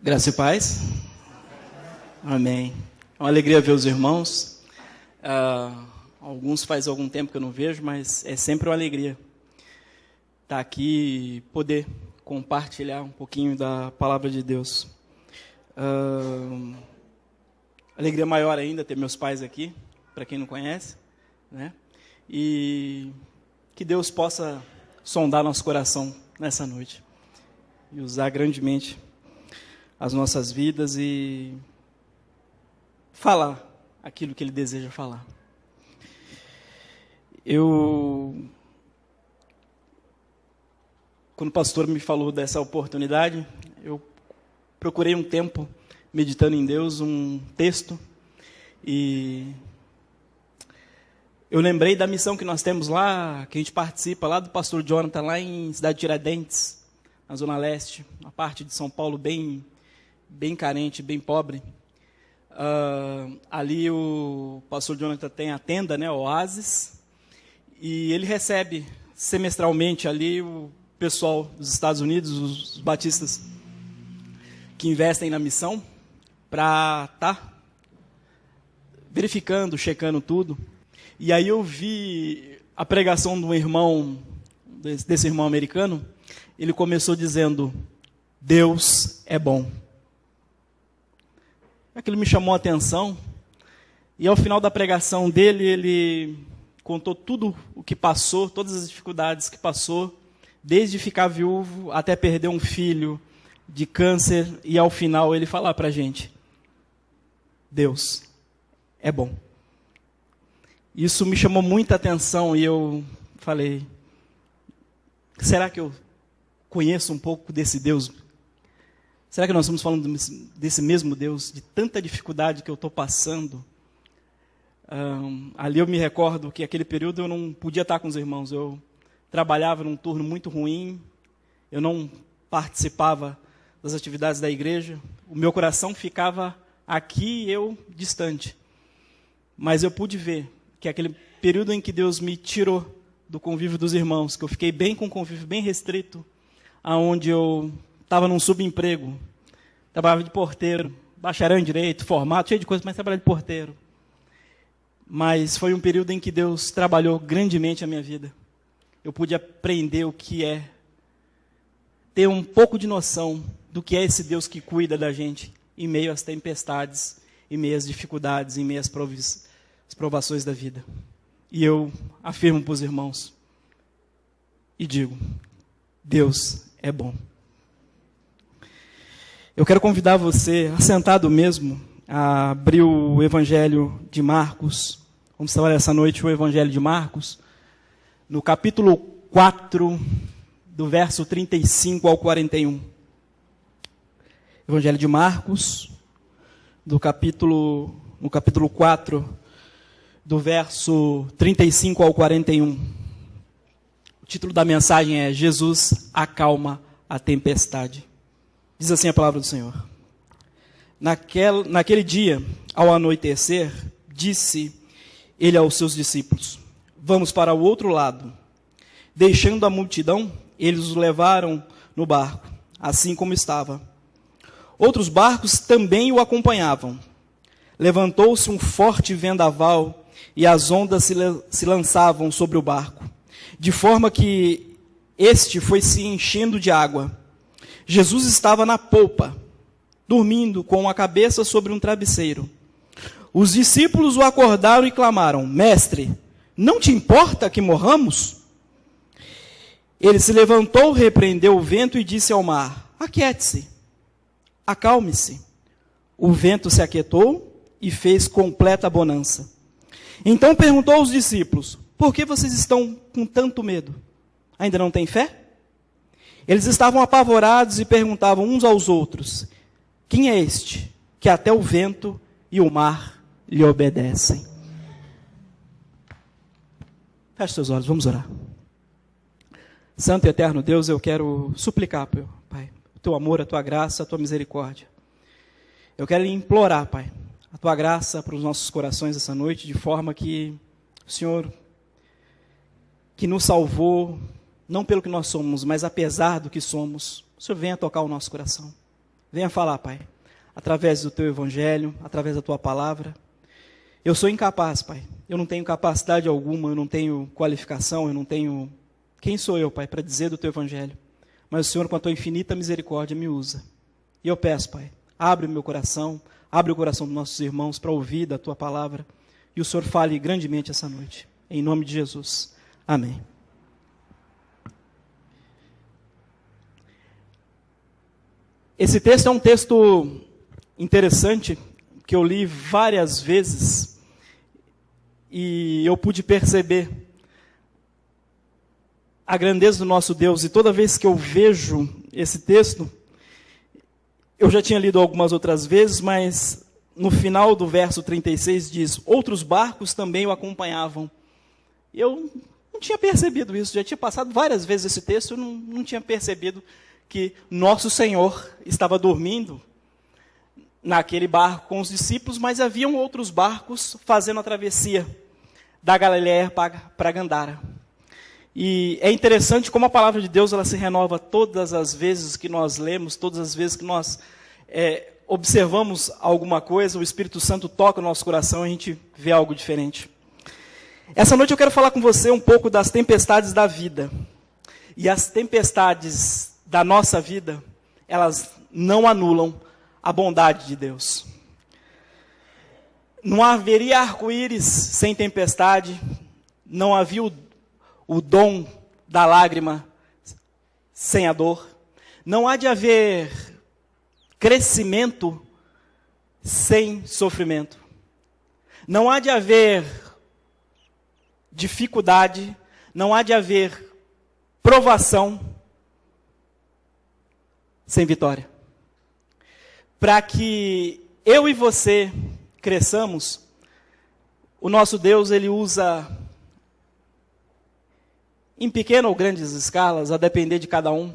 Graça e paz. Amém. É uma alegria ver os irmãos. Alguns faz algum tempo que eu não vejo, mas é sempre uma alegria estar aqui e poder compartilhar um pouquinho da palavra de Deus. Alegria maior ainda ter meus pais aqui, para quem não conhece, né? E que Deus possa sondar nosso coração nessa noite e usar grandemente as nossas vidas e falar aquilo que Ele deseja falar. Quando o pastor me falou dessa oportunidade, eu procurei um tempo meditando em Deus, um texto, e eu lembrei da missão que nós temos lá, que a gente participa, lá do pastor Jonathan, lá em Cidade Tiradentes, na Zona Leste, uma parte de São Paulo bem carente, bem pobre. Ali o pastor Jonathan tem a tenda, né, Oásis, e ele recebe semestralmente ali o pessoal dos Estados Unidos, os batistas que investem na missão, para estar verificando, checando tudo. E aí eu vi a pregação de um irmão, desse irmão americano. Ele começou dizendo: Deus é bom. Aquilo me chamou a atenção, e ao final da pregação dele, ele contou tudo o que passou, todas as dificuldades que passou, desde ficar viúvo até perder um filho de câncer, e ao final ele falar para a gente: Deus é bom. Isso me chamou muita atenção, e eu falei: será que eu conheço um pouco desse Deus? Será que nós estamos falando desse mesmo Deus, de tanta dificuldade que eu estou passando? Ali eu me recordo que aquele período eu não podia estar com os irmãos. Eu trabalhava num turno muito ruim, eu não participava das atividades da igreja. O meu coração ficava aqui e eu distante. Mas eu pude ver que aquele período em que Deus me tirou do convívio dos irmãos, que eu fiquei bem com um convívio bem restrito, aonde eu estava num subemprego, trabalhava de porteiro, bacharel em direito, formado, cheio de coisas, mas trabalhava de porteiro. Mas foi um período em que Deus trabalhou grandemente a minha vida. Eu pude aprender o que é ter um pouco de noção do que é esse Deus que cuida da gente em meio às tempestades, em meio às dificuldades, em meio às provações da vida. E eu afirmo para os irmãos e digo: Deus é bom. Eu quero convidar você, assentado mesmo, a abrir o Evangelho de Marcos. Vamos trabalhar essa noite o Evangelho de Marcos, no capítulo 4, do verso 35 ao 41. Evangelho de Marcos, no capítulo 4, do verso 35 ao 41. O título da mensagem é: Jesus acalma a tempestade. Diz assim a palavra do Senhor: Naquele dia, ao anoitecer, disse ele aos seus discípulos: Vamos para o outro lado. Deixando a multidão, eles os levaram no barco, assim como estava. Outros barcos também o acompanhavam. Levantou-se um forte vendaval e as ondas se lançavam sobre o barco, de forma que este foi se enchendo de água. Jesus estava na polpa, dormindo com a cabeça sobre um travesseiro. Os discípulos o acordaram e clamaram: Mestre, não te importa que morramos? Ele se levantou, repreendeu o vento e disse ao mar: Aquiete-se, acalme-se. O vento se aquietou e fez completa bonança. Então perguntou aos discípulos: Por que vocês estão com tanto medo? Ainda não têm fé? Eles estavam apavorados e perguntavam uns aos outros: Quem é este que até o vento e o mar lhe obedecem? Feche seus olhos, vamos orar. Santo e eterno Deus, eu quero suplicar, Pai, o teu amor, a tua graça, a tua misericórdia. Eu quero implorar, Pai, a tua graça para os nossos corações essa noite, de forma que o Senhor, que nos salvou, não pelo que nós somos, mas apesar do que somos, o Senhor venha tocar o nosso coração. Venha falar, Pai, através do Teu Evangelho, através da Tua palavra. Eu sou incapaz, Pai. Eu não tenho capacidade alguma, eu não tenho qualificação, eu não tenho... Quem sou eu, Pai, para dizer do Teu Evangelho? Mas o Senhor, com a Tua infinita misericórdia, me usa. E eu peço, Pai, abre o meu coração, abre o coração dos nossos irmãos para ouvir da Tua palavra. E o Senhor fale grandemente essa noite. Em nome de Jesus. Amém. Esse texto é um texto interessante, que eu li várias vezes, e eu pude perceber a grandeza do nosso Deus, e toda vez que eu vejo esse texto, eu já tinha lido algumas outras vezes, mas no final do verso 36 diz, outros barcos também o acompanhavam. Eu não tinha percebido isso, já tinha passado várias vezes esse texto, eu não tinha percebido que nosso Senhor estava dormindo naquele barco com os discípulos, mas haviam outros barcos fazendo a travessia da Galileia para Gandara. E é interessante como a palavra de Deus ela se renova todas as vezes que nós lemos, todas as vezes que nós observamos alguma coisa, o Espírito Santo toca o nosso coração e a gente vê algo diferente. Essa noite eu quero falar com você um pouco das tempestades da vida. E as tempestades da nossa vida, elas não anulam a bondade de Deus. Não haveria arco-íris sem tempestade, não havia o dom da lágrima sem a dor, não há de haver crescimento sem sofrimento, não há de haver dificuldade, não há de haver provação sem vitória. Para que eu e você cresçamos, o nosso Deus, ele usa, em pequenas ou grandes escalas, a depender de cada um,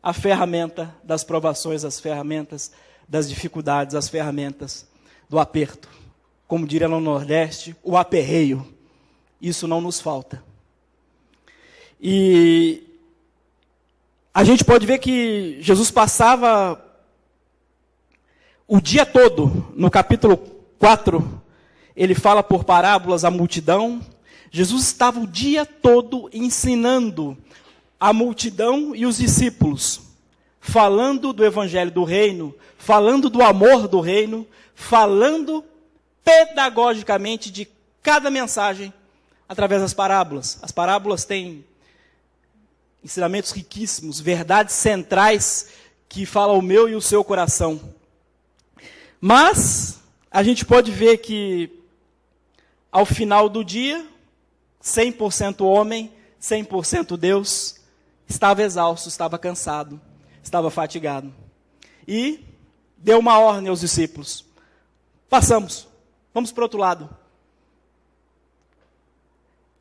a ferramenta das provações, as ferramentas das dificuldades, as ferramentas do aperto. Como diria no Nordeste, o aperreio. Isso não nos falta. E a gente pode ver que Jesus passava o dia todo, no capítulo 4, ele fala por parábolas à multidão. Jesus estava o dia todo ensinando a multidão e os discípulos, falando do evangelho do reino, falando do amor do reino, falando pedagogicamente de cada mensagem através das parábolas. As parábolas têm ensinamentos riquíssimos, verdades centrais que falam o meu e o seu coração. Mas a gente pode ver que ao final do dia, 100% homem, 100% Deus, estava exausto, estava cansado, estava fatigado. E deu uma ordem aos discípulos. Passamos, vamos para o outro lado.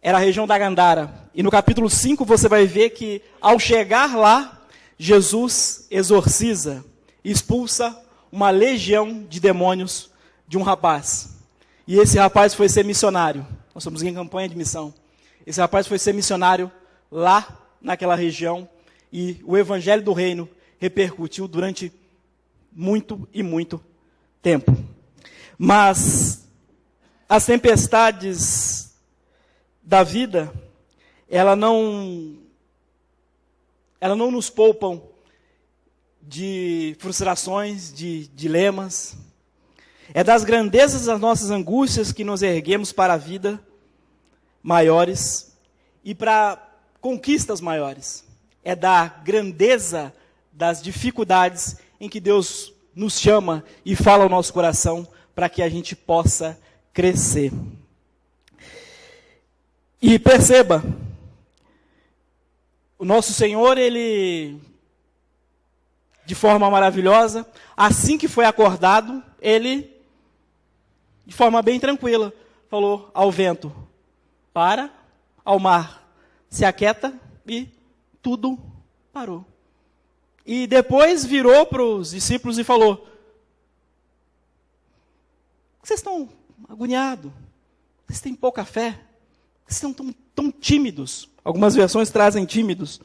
Era a região da Gandara. E no capítulo 5 você vai ver que, ao chegar lá, Jesus exorciza, expulsa uma legião de demônios de um rapaz. E esse rapaz foi ser missionário. Nós estamos em campanha de missão. Esse rapaz foi ser missionário lá naquela região. E o evangelho do reino repercutiu durante muito e muito tempo. Mas as tempestades da vida, ela não nos poupam de frustrações, de dilemas. É das grandezas das nossas angústias que nos erguemos para a vida maiores e para conquistas maiores. É da grandeza das dificuldades em que Deus nos chama e fala ao nosso coração para que a gente possa crescer. E perceba, o nosso Senhor, ele, de forma maravilhosa, assim que foi acordado, ele, de forma bem tranquila, falou ao vento, para, ao mar, se aquieta, e tudo parou. E depois virou para os discípulos e falou, vocês estão agoniados, vocês têm pouca fé, vocês estão tão tímidos. Algumas versões trazem tímidos.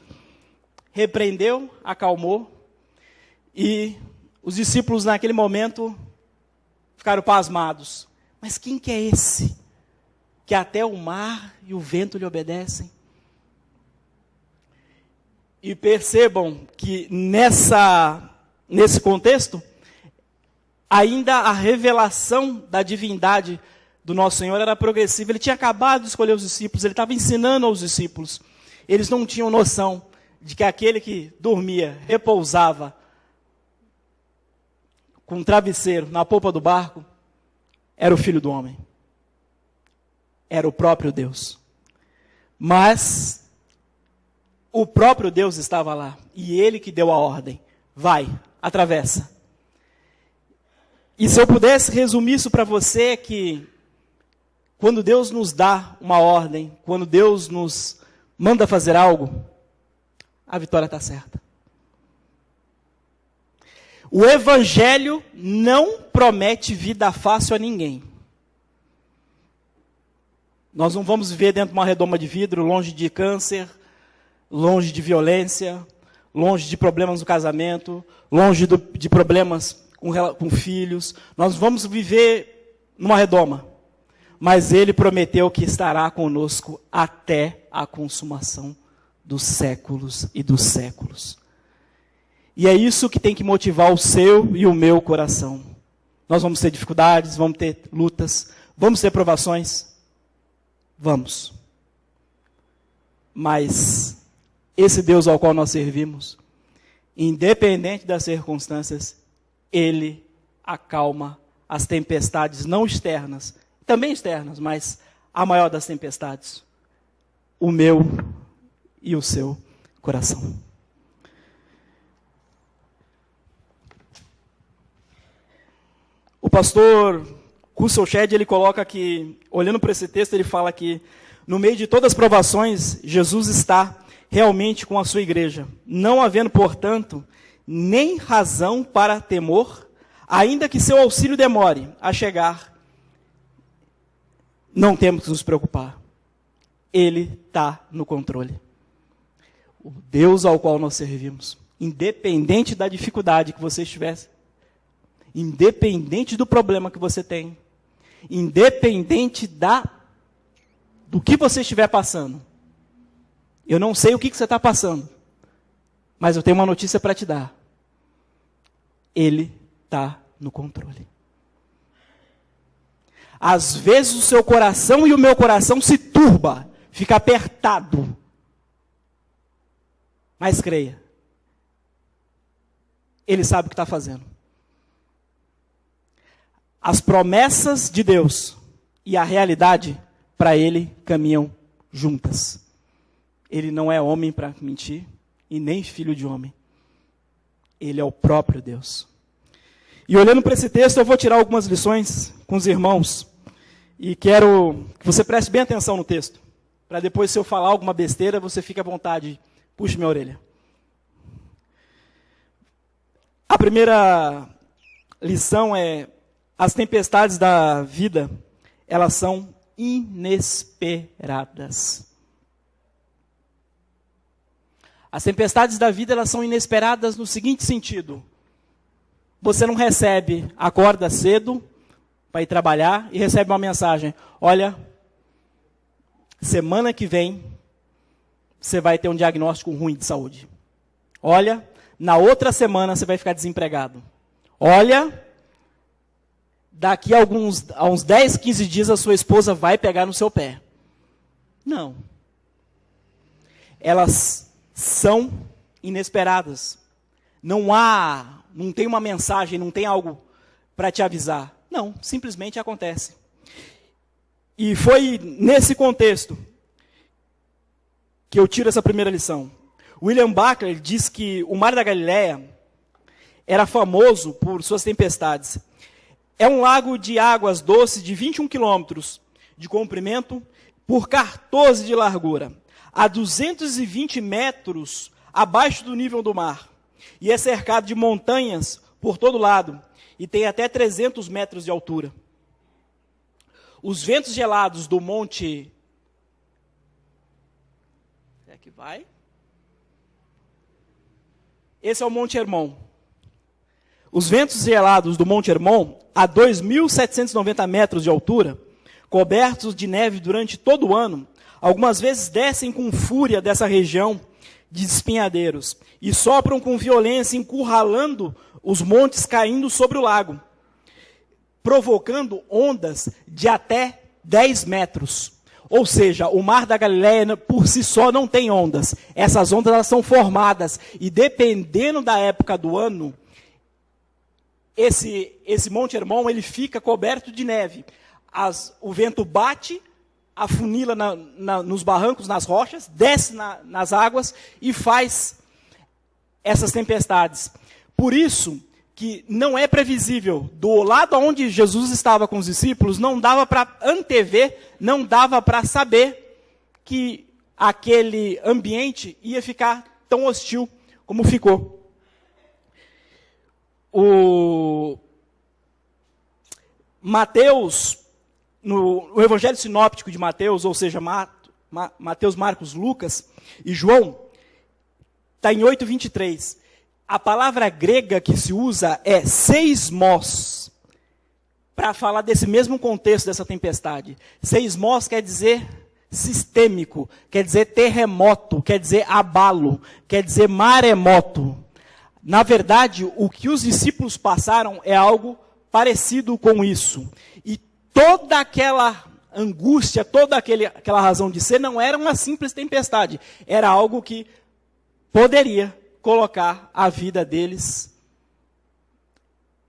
Repreendeu, acalmou, e Os discípulos, naquele momento, ficaram pasmados. Mas quem que é esse? Que até o mar e o vento lhe obedecem? E percebam que nesse contexto, ainda a revelação da divindade do nosso Senhor era progressiva. Ele tinha acabado de escolher os discípulos, ele estava ensinando aos discípulos. Eles não tinham noção de que aquele que dormia, repousava com um travesseiro na polpa do barco, era o Filho do Homem. Era o próprio Deus. Mas o próprio Deus estava lá. E ele que deu a ordem. Vai, atravessa. E se eu pudesse resumir isso para você, é que quando Deus nos dá uma ordem, quando Deus nos manda fazer algo, a vitória está certa. O Evangelho não promete vida fácil a ninguém. Nós não vamos viver dentro de uma redoma de vidro, longe de câncer, longe de violência, longe de problemas no casamento, longe de problemas com filhos. Nós vamos viver numa redoma. Mas Ele prometeu que estará conosco até a consumação dos séculos e dos séculos. E é isso que tem que motivar o seu e o meu coração. Nós vamos ter dificuldades, vamos ter lutas, vamos ter provações. Vamos. Mas esse Deus ao qual nós servimos, independente das circunstâncias, Ele acalma as tempestades não externas, também externas, mas a maior das tempestades, o meu e o seu coração. O pastor Russell Shedd, ele coloca que, olhando para esse texto, ele fala que no meio de todas as provações, Jesus está realmente com a sua igreja, não havendo, portanto, nem razão para temor, ainda que seu auxílio demore a chegar, não temos que nos preocupar. Ele está no controle. O Deus ao qual nós servimos, independente da dificuldade que você estivesse, independente do problema que você tem, independente do que você estiver passando. Eu não sei o que você está passando, mas eu tenho uma notícia para te dar. Ele está no controle. Às vezes o seu coração e o meu coração se turba, fica apertado. Mas creia, Ele sabe o que está fazendo. As promessas de Deus e a realidade, para Ele, caminham juntas. Ele não é homem para mentir, e nem filho de homem. Ele é o próprio Deus. E olhando para esse texto, eu vou tirar algumas lições com os irmãos. E quero que você preste bem atenção no texto. Para depois, se eu falar alguma besteira, você fique à vontade. Puxe minha orelha. A primeira lição é: as tempestades da vida, elas são inesperadas. As tempestades da vida, elas são inesperadas no seguinte sentido: você não recebe, acorda cedo para ir trabalhar e recebe uma mensagem: olha, semana que vem você vai ter um diagnóstico ruim de saúde. Olha, na outra semana você vai ficar desempregado. Olha, daqui a uns 10, 15 dias a sua esposa vai pegar no seu pé. Não. Elas são inesperadas. Não tem uma mensagem, não tem algo para te avisar. Não, simplesmente acontece. E foi nesse contexto que eu tiro essa primeira lição. William Buckley diz que o Mar da Galileia era famoso por suas tempestades. É um lago de águas doces de 21 quilômetros de comprimento por 14 de largura, a 220 metros abaixo do nível do mar. E é cercado de montanhas por todo lado e tem até 300 metros de altura. Os ventos gelados do monte... É que vai? Esse é o Monte Hermon. Os ventos gelados do Monte Hermon, a 2.790 metros de altura, cobertos de neve durante todo o ano, algumas vezes descem com fúria dessa região de espinhadeiros e sopram com violência, encurralando os montes caindo sobre o lago, provocando ondas de até 10 metros. Ou seja, o Mar da Galileia por si só não tem ondas. Essas ondas elas são formadas e dependendo da época do ano, esse Monte Hermon ele fica coberto de neve. O vento bate, afunila nos barrancos, nas rochas, desce nas águas e faz essas tempestades. Por isso que não é previsível. Do lado onde Jesus estava com os discípulos, não dava para antever, não dava para saber que aquele ambiente ia ficar tão hostil como ficou. O Mateus, no Evangelho Sinóptico de Mateus, ou seja, Mateus, Marcos, Lucas e João, está em 8:23. A palavra grega que se usa é seismos, para falar desse mesmo contexto dessa tempestade. Seismos quer dizer sistêmico, quer dizer terremoto, quer dizer abalo, quer dizer maremoto. Na verdade, o que os discípulos passaram é algo parecido com isso. E toda aquela angústia, toda aquela razão de ser, não era uma simples tempestade. Era algo que poderia colocar a vida deles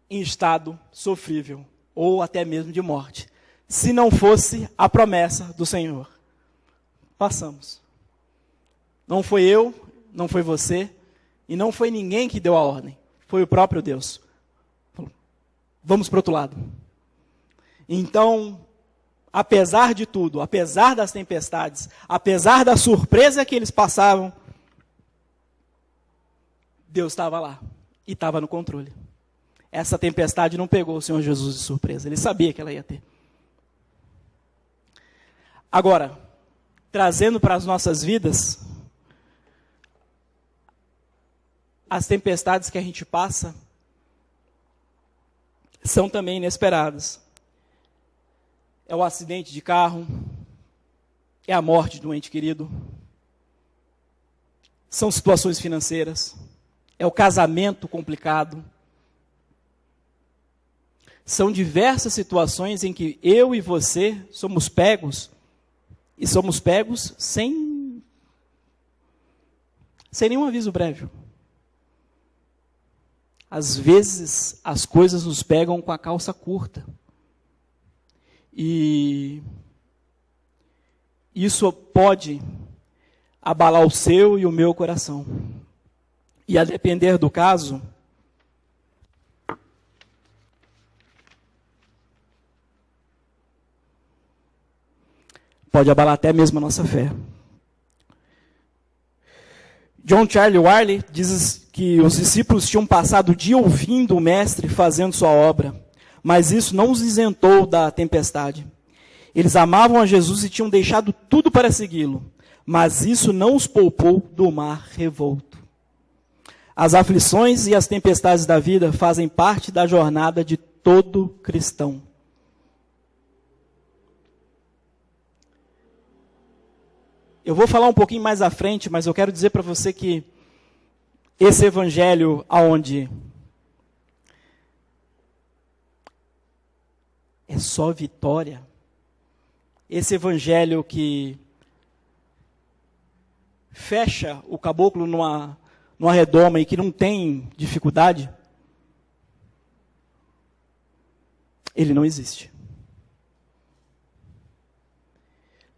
em estado sofrível, ou até mesmo de morte. Se não fosse a promessa do Senhor. Passamos. Não foi eu, não foi você, e não foi ninguém que deu a ordem. Foi o próprio Deus. Vamos para o outro lado. Então, apesar de tudo, apesar das tempestades, apesar da surpresa que eles passavam, Deus estava lá e estava no controle. Essa tempestade não pegou o Senhor Jesus de surpresa. Ele sabia que ela ia ter. Agora, trazendo para as nossas vidas, as tempestades que a gente passa são também inesperadas. É o acidente de carro, é a morte de um ente querido, são situações financeiras, é o casamento complicado. São diversas situações em que eu e você somos pegos, e somos pegos sem nenhum aviso prévio. Às vezes, as coisas nos pegam com a calça curta. E isso pode abalar o seu e o meu coração. E a depender do caso, pode abalar até mesmo a nossa fé. John Charles Warley diz que os discípulos tinham passado o dia ouvindo o mestre fazendo sua obra, mas isso não os isentou da tempestade. Eles amavam a Jesus e tinham deixado tudo para segui-lo, mas isso não os poupou do mar revolto. As aflições e as tempestades da vida fazem parte da jornada de todo cristão. Eu vou falar um pouquinho mais à frente, mas eu quero dizer para você que esse evangelho onde é só vitória, esse evangelho que fecha o caboclo numa redoma e que não tem dificuldade, ele não existe.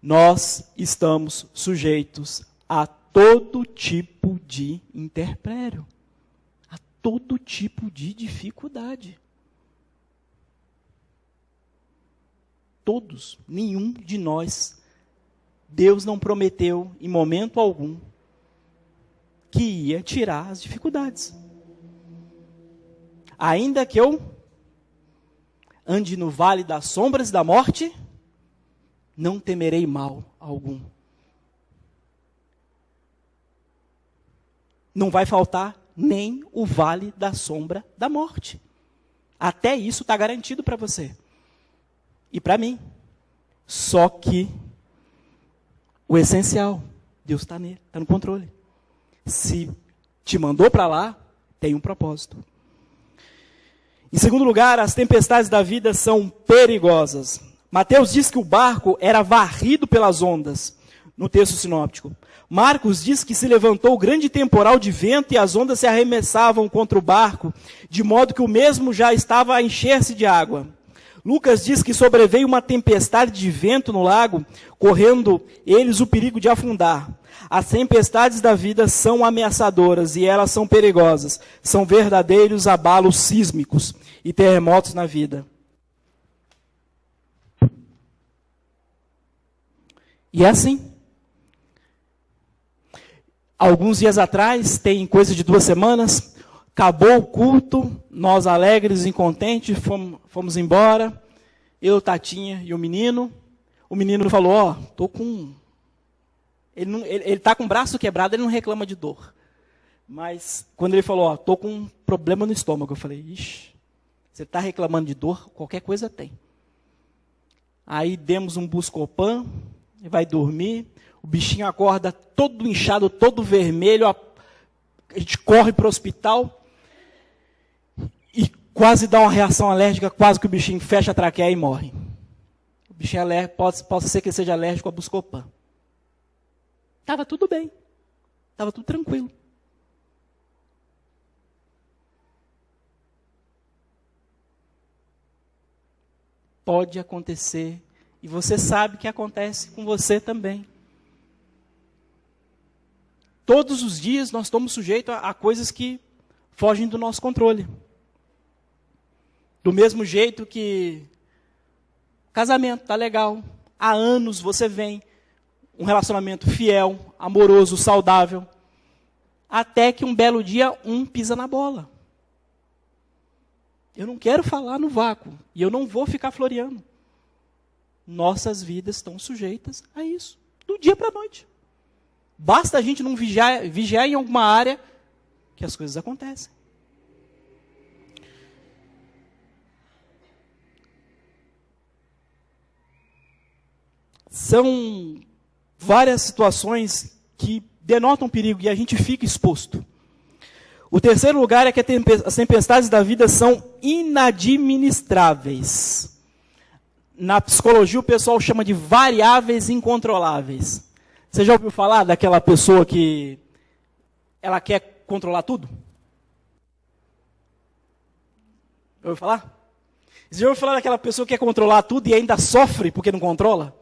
Nós estamos sujeitos a todo tipo de interprério, a todo tipo de dificuldade. Todos, nenhum de nós, Deus não prometeu em momento algum que ia tirar as dificuldades. Ainda que eu ande no vale das sombras da morte, não temerei mal algum. Não vai faltar nem o vale da sombra da morte. Até isso está garantido para você. E para mim. Só que o essencial, Deus está nele, está no controle. Se te mandou para lá, tem um propósito. Em segundo lugar, as tempestades da vida são perigosas. Mateus diz que o barco era varrido pelas ondas, no texto sinóptico. Marcos diz que se levantou grande temporal de vento e as ondas se arremessavam contra o barco, de modo que o mesmo já estava a encher-se de água. Lucas diz que sobreveio uma tempestade de vento no lago, correndo eles o perigo de afundar. As tempestades da vida são ameaçadoras e elas são perigosas. São verdadeiros abalos sísmicos e terremotos na vida. E é assim. Alguns dias atrás, tem coisa de 2 semanas, acabou o culto, nós alegres e contentes, fomos embora, eu, Tatinha e o menino falou, tô com... Ele está com o braço quebrado, ele não reclama de dor. Mas quando ele falou, tô com um problema no estômago, eu falei, ixi, você está reclamando de dor, qualquer coisa tem. Aí demos um Buscopan, ele vai dormir, o bichinho acorda todo inchado, todo vermelho, a gente corre para o hospital e quase dá uma reação alérgica, quase que o bichinho fecha a traqueia e morre. O bichinho alérgico, pode ser que ele seja alérgico a Buscopan. Estava tudo bem, estava tudo tranquilo. Pode acontecer, e você sabe que acontece com você também. Todos os dias nós estamos sujeitos a coisas que fogem do nosso controle. Do mesmo jeito que casamento está legal, há anos você vem, um relacionamento fiel, amoroso, saudável, até que um belo dia um pisa na bola. Eu não quero falar no vácuo, e eu não vou ficar floreando. Nossas vidas estão sujeitas a isso, do dia para a noite. Basta a gente não vigiar em alguma área que as coisas acontecem. São várias situações que denotam perigo e a gente fica exposto. O terceiro lugar é que as tempestades da vida são inadministráveis. Na psicologia o pessoal chama de variáveis incontroláveis. Você já ouviu falar daquela pessoa que ela quer controlar tudo? Já ouviu falar? Você já ouviu falar daquela pessoa que quer controlar tudo e ainda sofre porque não controla?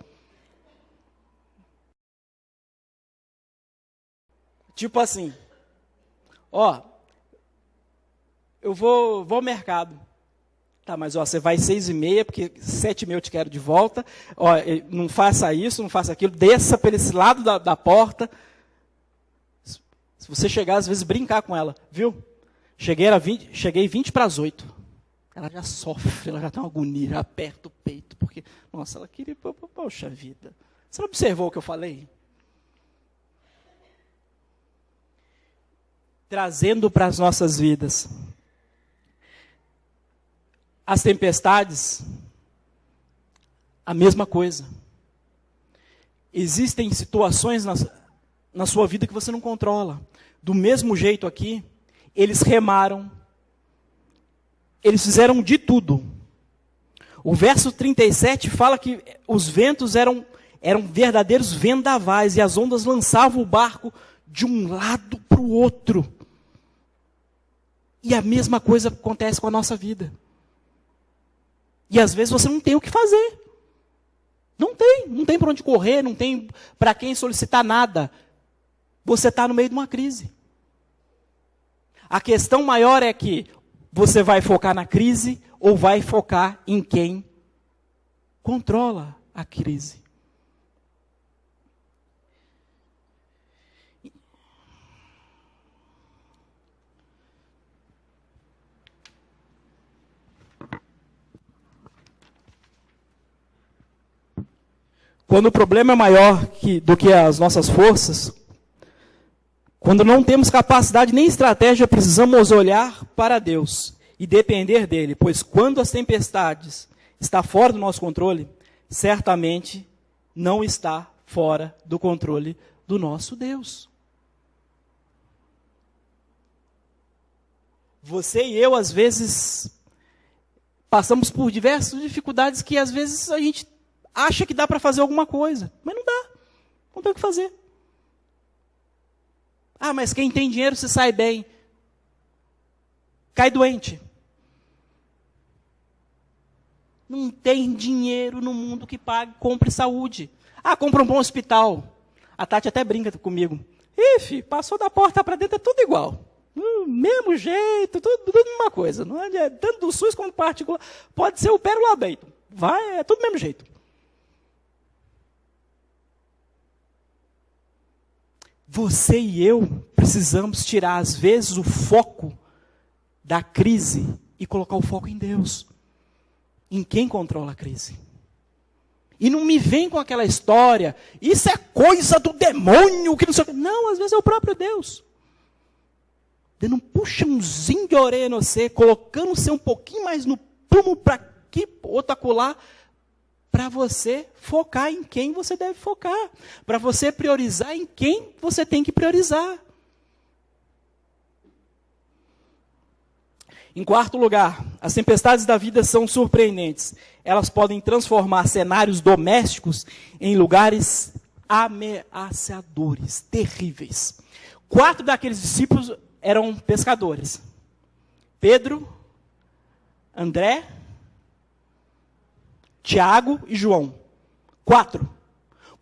Tipo assim, eu vou ao mercado. Tá, mas você vai 6h30, porque 7h30 eu te quero de volta. Não faça isso, não faça aquilo. Desça por esse lado da porta. Se você chegar, às vezes, brincar com ela. Viu? Cheguei 20 para as 8. Ela já sofre, ela já tem uma agonia, já aperta o peito. Porque, nossa, ela queria... Poxa vida. Você não observou o que eu falei? Trazendo para as nossas vidas as tempestades, a mesma coisa. Existem situações na sua vida que você não controla. Do mesmo jeito aqui, eles remaram, eles fizeram de tudo. O verso 37 fala que os ventos eram verdadeiros vendavais e as ondas lançavam o barco de um lado para o outro. E a mesma coisa acontece com a nossa vida. E às vezes você não tem o que fazer. Não tem para onde correr, não tem para quem solicitar nada. Você está no meio de uma crise. A questão maior é que você vai focar na crise ou vai focar em quem controla a crise. Quando o problema é maior do que as nossas forças, Quando não temos capacidade nem estratégia, precisamos olhar para Deus e depender dele, pois quando as tempestades estão fora do nosso controle, certamente não está fora do controle do nosso Deus. Você e eu, às vezes, passamos por diversas dificuldades que, às vezes, a gente acha que dá para fazer alguma coisa, mas não dá, não tem o que fazer. Ah, mas quem tem dinheiro se sai bem. Cai doente. Não tem dinheiro no mundo que pague, compre saúde. Ah, compra um bom hospital. A Tati até brinca comigo. Ih, filho, passou da porta para dentro, é tudo igual. Mesmo jeito, tudo uma coisa. Não é, tanto do SUS quanto particular. Pode ser o Pérola Bento. Vai, é tudo do mesmo jeito. Você e eu precisamos tirar, às vezes, o foco da crise e colocar o foco em Deus. Em quem controla a crise. E não me vem com aquela história, isso é coisa do demônio, que não sei o que. Não, às vezes é o próprio Deus. Dando um puxãozinho de orelha no você, colocando você um pouquinho mais no prumo para aqui, outro acolá, para você focar em quem você deve focar. Para você priorizar em quem você tem que priorizar. Em quarto lugar, as tempestades da vida são surpreendentes. Elas podem transformar cenários domésticos em lugares ameaçadores, terríveis. 4 daqueles discípulos eram pescadores. Pedro, André, Tiago e João. 4.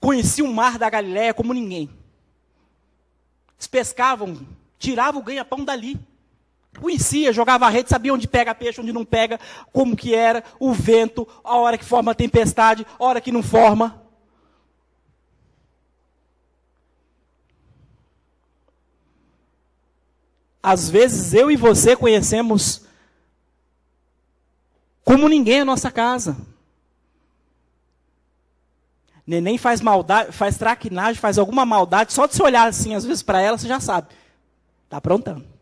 Conheciam o mar da Galileia como ninguém. Eles pescavam, tiravam o ganha-pão dali. Conhecia, jogava a rede, sabia onde pega peixe, onde não pega, como que era, o vento, a hora que forma a tempestade, a hora que não forma. Às vezes eu e você conhecemos como ninguém a nossa casa. Neném faz maldade, faz traquinagem, faz alguma maldade, só de você olhar assim, às vezes para ela, você já sabe. Está aprontando.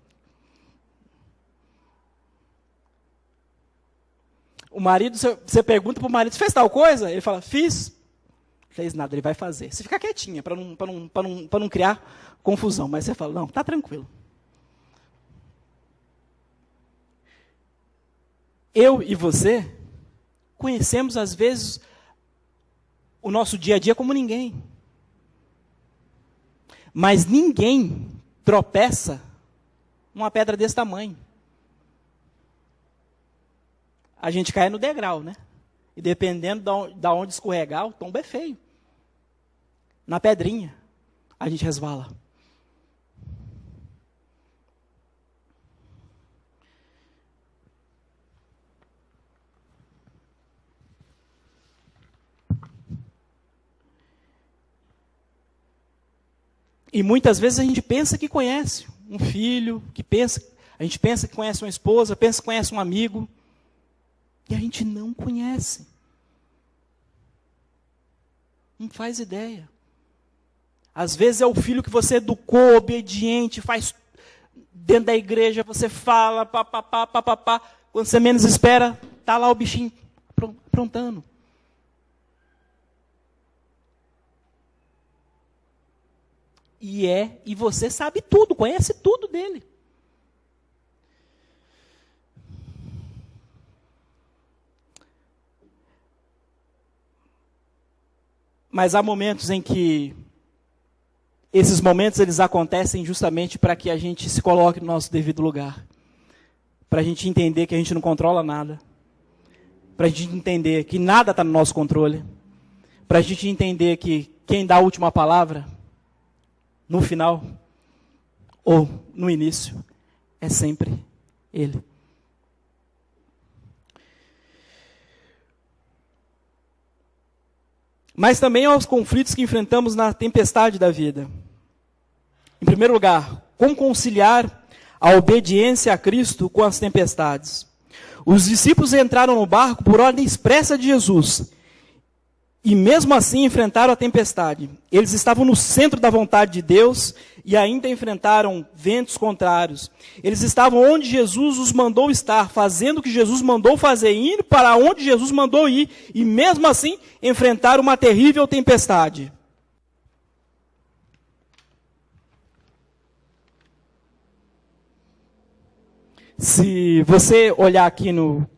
O marido, você pergunta para o marido, você fez tal coisa? Ele fala, fiz. Fez nada, ele vai fazer. Você fica quietinha, para não criar confusão. Mas você fala, não, está tranquilo. Eu e você conhecemos, às vezes, o nosso dia a dia como ninguém. Mas ninguém tropeça numa pedra desse tamanho. A gente cai no degrau, né? E dependendo de onde escorregar, o tombo é feio. Na pedrinha, a gente resvala. E muitas vezes a gente pensa que conhece um filho, a gente pensa que conhece uma esposa, pensa que conhece um amigo. E a gente não conhece. Não faz ideia. Às vezes é o filho que você educou, obediente, faz dentro da igreja, você fala, papapá. Quando você menos espera, está lá o bichinho aprontando. E você sabe tudo, conhece tudo dele. Mas há momentos em que esses momentos eles acontecem justamente para que a gente se coloque no nosso devido lugar. Para a gente entender que a gente não controla nada. Para a gente entender que nada está no nosso controle. Para a gente entender que quem dá a última palavra, no final ou no início, é sempre Ele. Mas também aos conflitos que enfrentamos na tempestade da vida. Em primeiro lugar, como conciliar a obediência a Cristo com as tempestades. Os discípulos entraram no barco por ordem expressa de Jesus E mesmo assim enfrentaram a tempestade. Eles estavam no centro da vontade de Deus e ainda enfrentaram ventos contrários. Eles estavam onde Jesus os mandou estar, fazendo o que Jesus mandou fazer, indo para onde Jesus mandou ir. E mesmo assim enfrentaram uma terrível tempestade. Se você olhar aqui no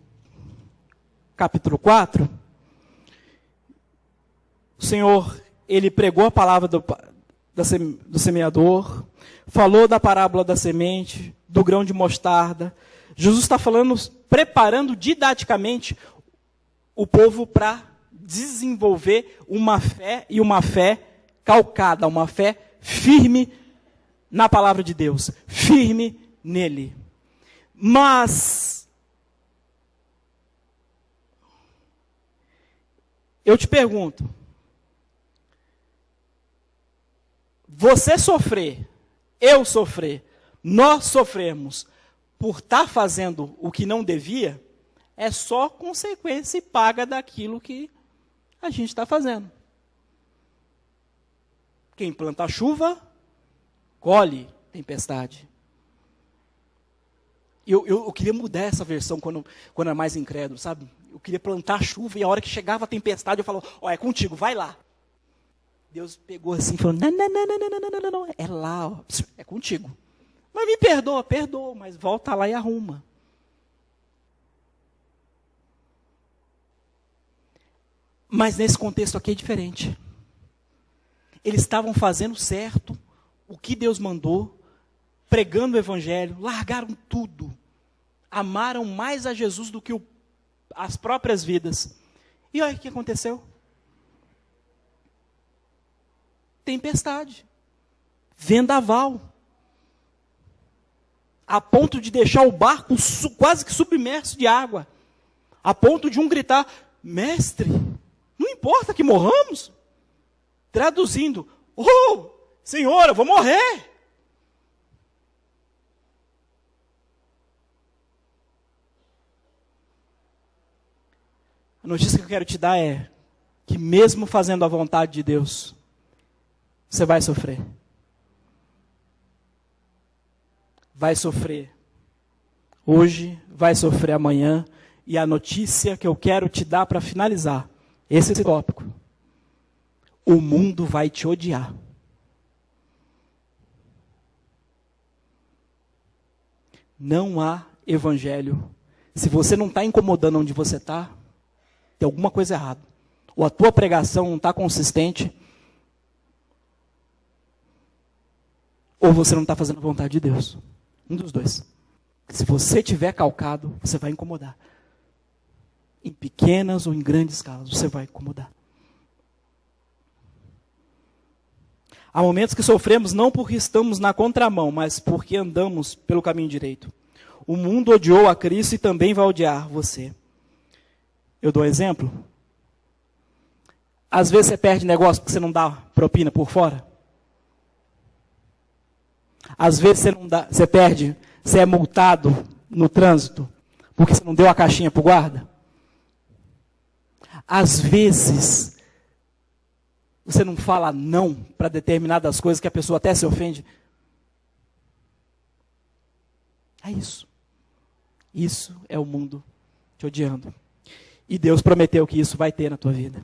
capítulo 4... o Senhor, ele pregou a palavra do semeador, falou da parábola da semente, do grão de mostarda. Jesus está falando, preparando didaticamente o povo para desenvolver uma fé, e uma fé calcada, uma fé firme na palavra de Deus, firme nele. Mas eu te pergunto, você sofrer, eu sofrer, nós sofremos por estar fazendo o que não devia, é só consequência e paga daquilo que a gente está fazendo. Quem planta chuva, colhe tempestade. Eu queria mudar essa versão quando era mais incrédulo, sabe? Eu queria plantar chuva e a hora que chegava a tempestade eu falava, ó, é contigo, vai lá. Deus pegou assim e falou, não, é lá, ó, é contigo. Mas me perdoa, mas volta lá e arruma. Mas nesse contexto aqui é diferente. Eles estavam fazendo certo, o que Deus mandou, pregando o evangelho, largaram tudo. Amaram mais a Jesus do que as próprias vidas. E olha o que aconteceu. Tempestade, vendaval, a ponto de deixar o barco quase que submerso de água, a ponto de um gritar, mestre, não importa que morramos, traduzindo, oh, Senhor, eu vou morrer. A notícia que eu quero te dar é que mesmo fazendo a vontade de Deus, você vai sofrer. Vai sofrer hoje, vai sofrer amanhã. E a notícia que eu quero te dar para finalizar esse tópico: o mundo vai te odiar. Não há evangelho. Se você não está incomodando onde você está, tem alguma coisa errada. Ou a tua pregação não está consistente, ou você não está fazendo a vontade de Deus. Um dos dois. Se você tiver calcado, você vai incomodar. Em pequenas ou em grandes escalas, você vai incomodar. Há momentos que sofremos não porque estamos na contramão, mas porque andamos pelo caminho direito. O mundo odiou a Cristo e também vai odiar você. Eu dou um exemplo. Às vezes você perde negócio porque você não dá propina por fora. Às vezes você perde, você é multado no trânsito porque você não deu a caixinha para o guarda. Às vezes você não fala não para determinadas coisas que a pessoa até se ofende. É isso. Isso é o mundo te odiando. E Deus prometeu que isso vai ter na tua vida.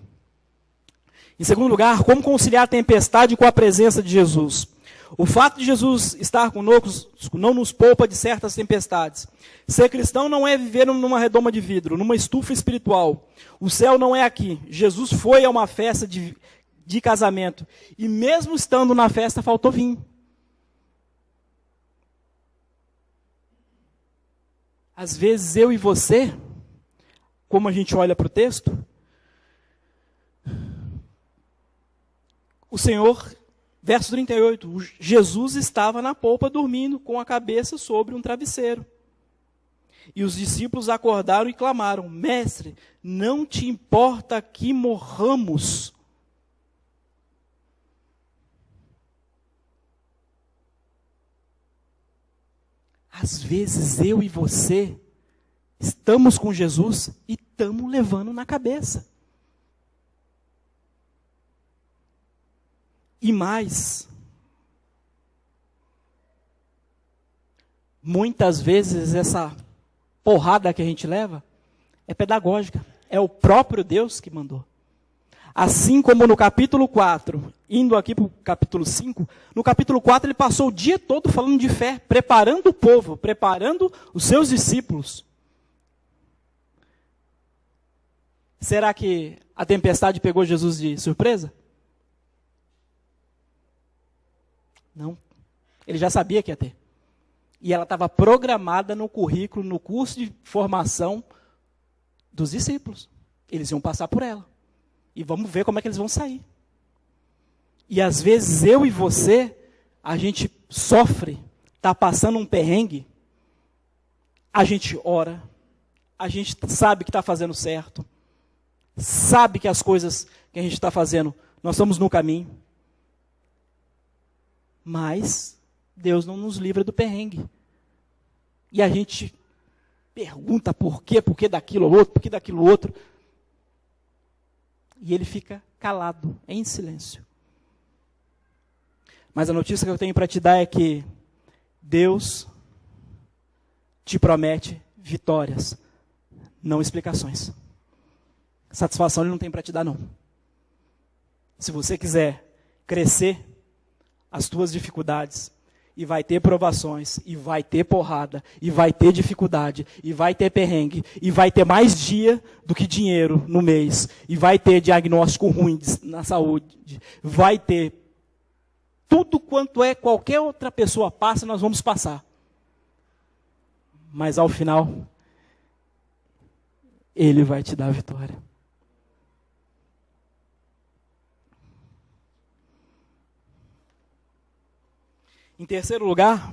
Em segundo lugar, como conciliar a tempestade com a presença de Jesus? O fato de Jesus estar conosco não nos poupa de certas tempestades. Ser cristão não é viver numa redoma de vidro, numa estufa espiritual. O céu não é aqui. Jesus foi a uma festa de casamento. E mesmo estando na festa, faltou vinho. Às vezes eu e você, como a gente olha para o texto, o Senhor... Verso 38, Jesus estava na polpa dormindo com a cabeça sobre um travesseiro. E os discípulos acordaram e clamaram, mestre, não te importa que morramos? Às vezes eu e você estamos com Jesus e estamos levando na cabeça. E mais, muitas vezes essa porrada que a gente leva é pedagógica. É o próprio Deus que mandou. Assim como no capítulo 4, indo aqui para o capítulo 5, no capítulo 4 ele passou o dia todo falando de fé, preparando o povo, preparando os seus discípulos. Será que a tempestade pegou Jesus de surpresa? Não. Ele já sabia que ia ter. E ela estava programada no currículo, no curso de formação dos discípulos. Eles iam passar por ela. E vamos ver como é que eles vão sair. E às vezes eu e você, a gente sofre, está passando um perrengue, a gente ora, a gente sabe que está fazendo certo, sabe que as coisas que a gente está fazendo, nós estamos no caminho. Mas Deus não nos livra do perrengue. E a gente pergunta por que daquilo ou outro, por que daquilo outro. E ele fica calado, em silêncio. Mas a notícia que eu tenho para te dar é que Deus te promete vitórias, não explicações. Satisfação ele não tem para te dar, não. Se você quiser crescer, as tuas dificuldades, e vai ter provações, e vai ter porrada, e vai ter dificuldade, e vai ter perrengue, e vai ter mais dia do que dinheiro no mês, e vai ter diagnóstico ruim na saúde, vai ter tudo quanto é qualquer outra pessoa passa, nós vamos passar. Mas ao final, Ele vai te dar a vitória. Em terceiro lugar,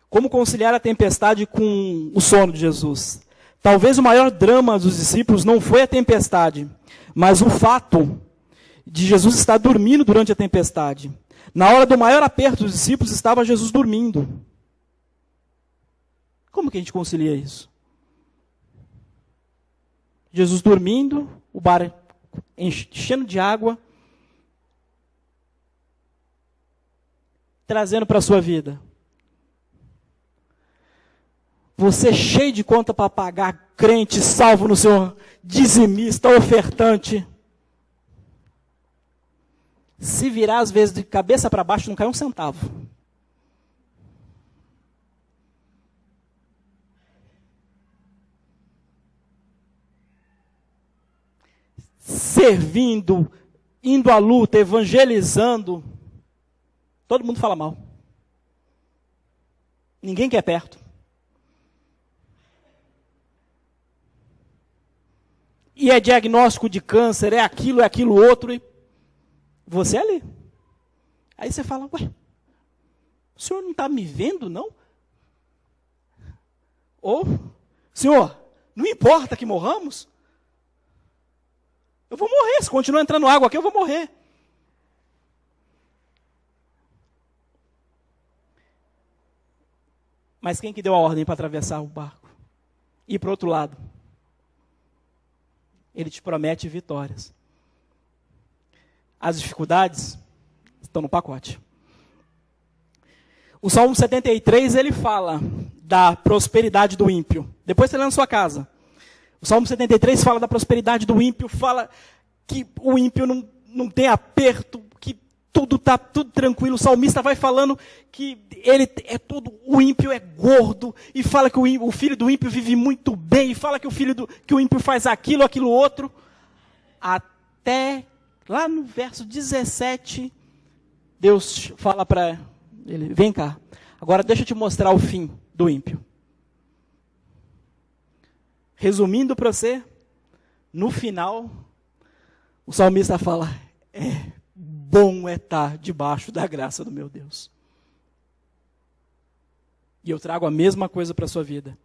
como conciliar a tempestade com o sono de Jesus? Talvez o maior drama dos discípulos não foi a tempestade, mas o fato de Jesus estar dormindo durante a tempestade. Na hora do maior aperto dos discípulos, estava Jesus dormindo. Como que a gente concilia isso? Jesus dormindo, o bar enchendo de água, trazendo para a sua vida. Você cheio de conta para pagar, crente, salvo no Senhor, dizimista, ofertante. Se virar às vezes de cabeça para baixo, não cai um centavo. Servindo, indo à luta, evangelizando, todo mundo fala mal. Ninguém quer perto. E é diagnóstico de câncer, é aquilo outro, e você é ali. Aí você fala, ué, o senhor não está me vendo, não? Ou, senhor, não importa que morramos, eu vou morrer, se continuar entrando água aqui, eu vou morrer. Mas quem que deu a ordem para atravessar o barco? Ir para o outro lado. Ele te promete vitórias. As dificuldades estão no pacote. O Salmo 73, ele fala da prosperidade do ímpio. Depois você lê na sua casa. O Salmo 73 fala da prosperidade do ímpio, fala que o ímpio não tem aperto, que tudo está tudo tranquilo. O salmista vai falando que ele é todo, o ímpio é gordo, e fala que o filho do ímpio vive muito bem, e fala que que o ímpio faz aquilo outro. Até lá no verso 17, Deus fala para ele, vem cá, agora deixa eu te mostrar o fim do ímpio. Resumindo para você, no final, o salmista fala, bom é estar debaixo da graça do meu Deus. E eu trago a mesma coisa para a sua vida.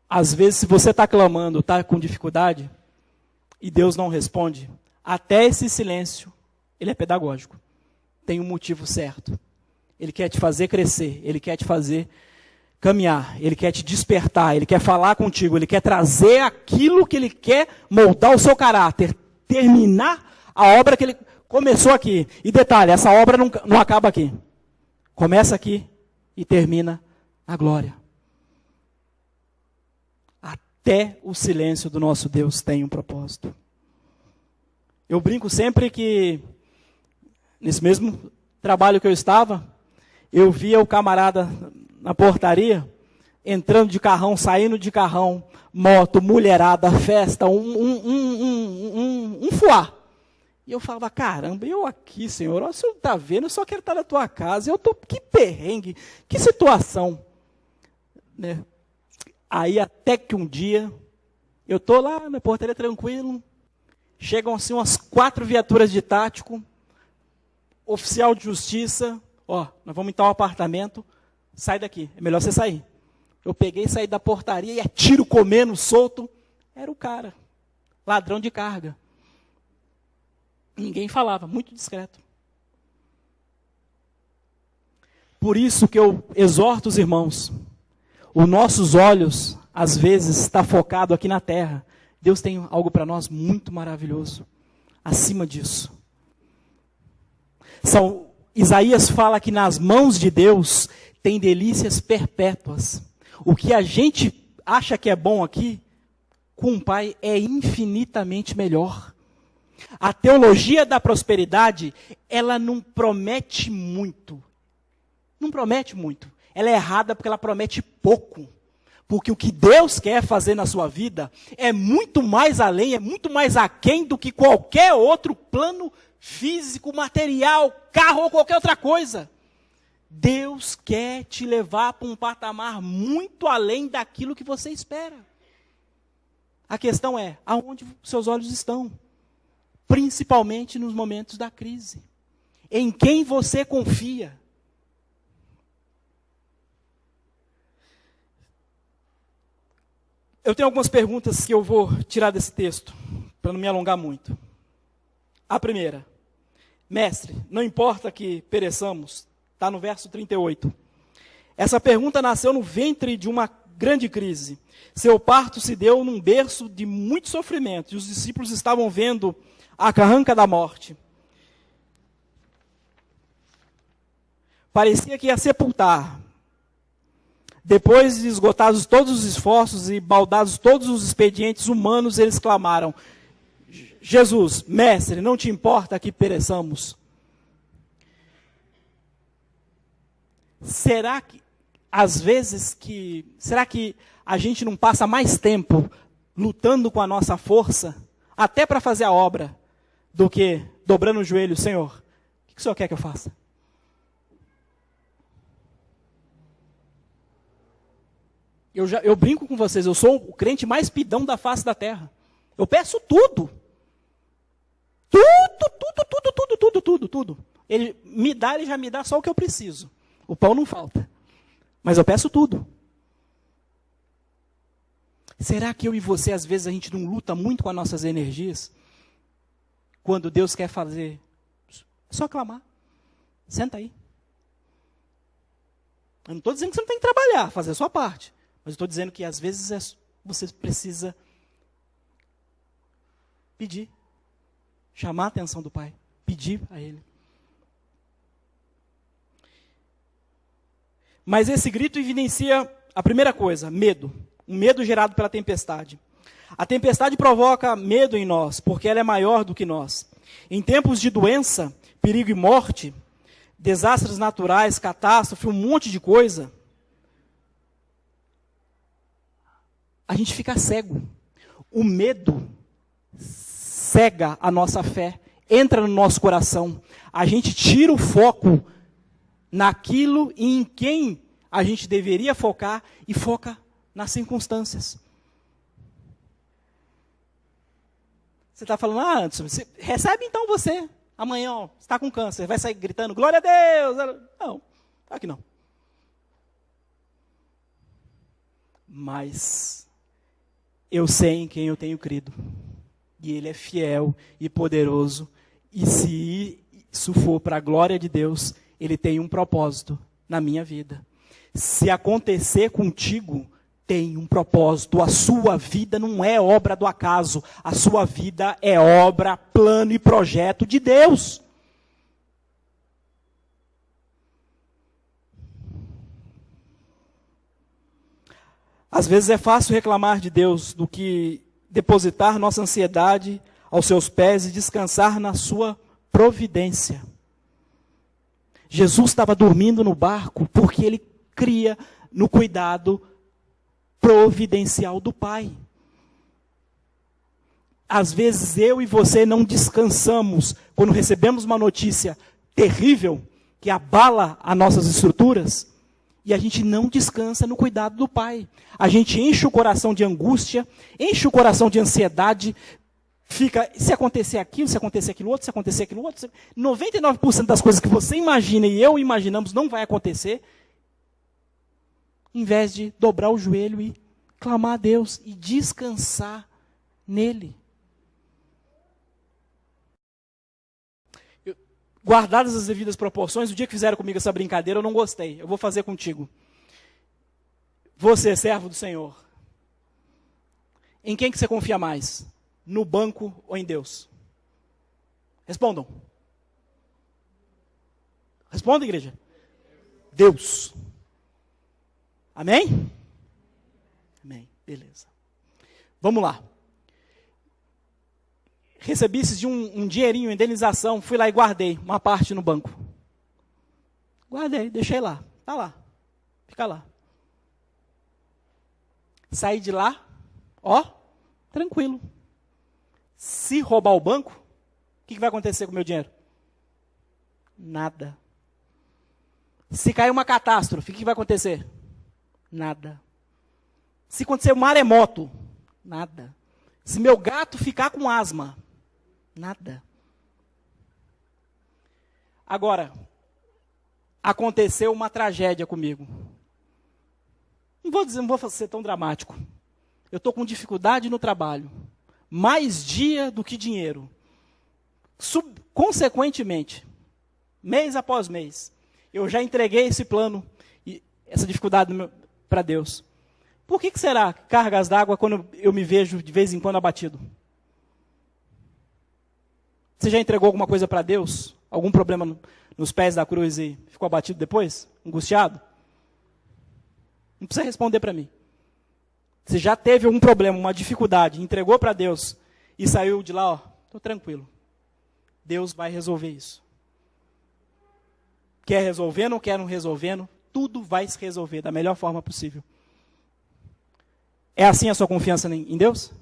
Às vezes, se você está clamando, está com dificuldade, e Deus não responde, até esse silêncio, ele é pedagógico. Tem um motivo certo. Ele quer te fazer crescer, ele quer te fazer caminhar, Ele quer te despertar, Ele quer falar contigo, Ele quer trazer aquilo que Ele quer moldar o seu caráter, terminar a obra que Ele começou aqui. E detalhe, essa obra não acaba aqui. Começa aqui e termina na glória. Até o silêncio do nosso Deus tem um propósito. Eu brinco sempre que, nesse mesmo trabalho que eu estava, eu via o camarada na portaria, entrando de carrão, saindo de carrão, moto, mulherada, festa, um fuá. E eu falava, caramba, eu aqui, Senhor, o Senhor está vendo, eu só quero estar na tua casa, que perrengue, que situação. Né? Aí até que um dia, eu estou lá na portaria tranquilo, chegam assim umas 4 viaturas de tático, oficial de justiça, ó, nós vamos entrar um apartamento, sai daqui, é melhor você sair. Eu peguei, saí da portaria e é tiro comendo, solto. Era o cara, ladrão de carga. Ninguém falava, muito discreto. Por isso que eu exorto os irmãos, os nossos olhos, às vezes, estão focados aqui na terra. Deus tem algo para nós muito maravilhoso, acima disso. Isaías fala que nas mãos de Deus tem delícias perpétuas. O que a gente acha que é bom aqui, com o Pai é infinitamente melhor. A teologia da prosperidade, ela não promete muito. Não promete muito. Ela é errada porque ela promete pouco. Porque o que Deus quer fazer na sua vida é muito mais além, é muito mais aquém do que qualquer outro plano físico, material, carro ou qualquer outra coisa. Deus quer te levar para um patamar muito além daquilo que você espera. A questão é, aonde seus olhos estão? Principalmente nos momentos da crise. Em quem você confia? Eu tenho algumas perguntas que eu vou tirar desse texto, para não me alongar muito. A primeira, mestre, não importa que pereçamos, está no verso 38. Essa pergunta nasceu no ventre de uma grande crise. Seu parto se deu num berço de muito sofrimento, e os discípulos estavam vendo a carranca da morte. Parecia que ia sepultar. Depois de esgotados todos os esforços e baldados todos os expedientes humanos, eles clamaram, Jesus, mestre, não te importa que pereçamos? Será que a gente não passa mais tempo lutando com a nossa força, até para fazer a obra, do que dobrando o joelho, Senhor, o que o Senhor quer que eu faça? Eu brinco com vocês, eu sou o crente mais pidão da face da terra. Eu peço tudo. Tudo. Ele já me dá só o que eu preciso. O pão não falta. Mas eu peço tudo. Será que eu e você, às vezes, a gente não luta muito com as nossas energias? Quando Deus quer fazer, é só clamar. Senta aí. Eu não estou dizendo que você não tem que trabalhar, fazer a sua parte. Mas eu estou dizendo que, às vezes, você precisa pedir. Chamar a atenção do Pai. Pedir a Ele. Mas esse grito evidencia a primeira coisa, medo. Um medo gerado pela tempestade. A tempestade provoca medo em nós, porque ela é maior do que nós. Em tempos de doença, perigo e morte, desastres naturais, catástrofe, um monte de coisa, a gente fica cego. O medo cega a nossa fé, entra no nosso coração. A gente tira o foco naquilo e em quem a gente deveria focar e foca nas circunstâncias. Você está falando, Anderson, você recebe então você. Amanhã, ó, você está com câncer, vai sair gritando, glória a Deus. Não, aqui não. Mas eu sei em quem eu tenho crido. E Ele é fiel e poderoso. E se isso for para a glória de Deus, Ele tem um propósito na minha vida. Se acontecer contigo, tem um propósito. A sua vida não é obra do acaso. A sua vida é obra, plano e projeto de Deus. Às vezes é fácil reclamar de Deus do que depositar nossa ansiedade aos seus pés e descansar na sua providência. Jesus estava dormindo no barco porque ele cria no cuidado providencial do Pai. Às vezes eu e você não descansamos quando recebemos uma notícia terrível que abala as nossas estruturas e a gente não descansa no cuidado do Pai. A gente enche o coração de angústia, enche o coração de ansiedade, fica, se acontecer aquilo, se acontecer aquilo outro, se acontecer aquilo outro. 99% das coisas que você imagina e eu imaginamos não vai acontecer, em vez de dobrar o joelho e clamar a Deus e descansar nele. Guardadas as devidas proporções, o dia que fizeram comigo essa brincadeira, eu não gostei. Eu vou fazer contigo. Você, servo do Senhor, em quem que você confia mais? No banco ou em Deus? Respondam. Responda, igreja. Deus. Amém? Amém. Beleza. Vamos lá. Recebi de um dinheirinho, indenização, fui lá e guardei uma parte no banco. Guardei, deixei lá. Está lá. Fica lá. Saí de lá, ó, tranquilo. Se roubar o banco, o que vai acontecer com o meu dinheiro? Nada. Se cair uma catástrofe, o que vai acontecer? Nada. Se acontecer um maremoto, nada. Se meu gato ficar com asma, nada. Agora, aconteceu uma tragédia comigo. Não vou ser tão dramático. Eu estou com dificuldade no trabalho. Mais dia do que dinheiro. Consequentemente, mês após mês, eu já entreguei esse plano e essa dificuldade para Deus. Por que será cargas d'água quando eu me vejo de vez em quando abatido? Você já entregou alguma coisa para Deus? Algum problema nos pés da cruz e ficou abatido depois? Angustiado? Não precisa responder para mim. Você já teve algum problema, uma dificuldade, entregou para Deus e saiu de lá, ó, estou tranquilo. Deus vai resolver isso. Quer resolvendo, quer não resolvendo, tudo vai se resolver da melhor forma possível. É assim a sua confiança em Deus?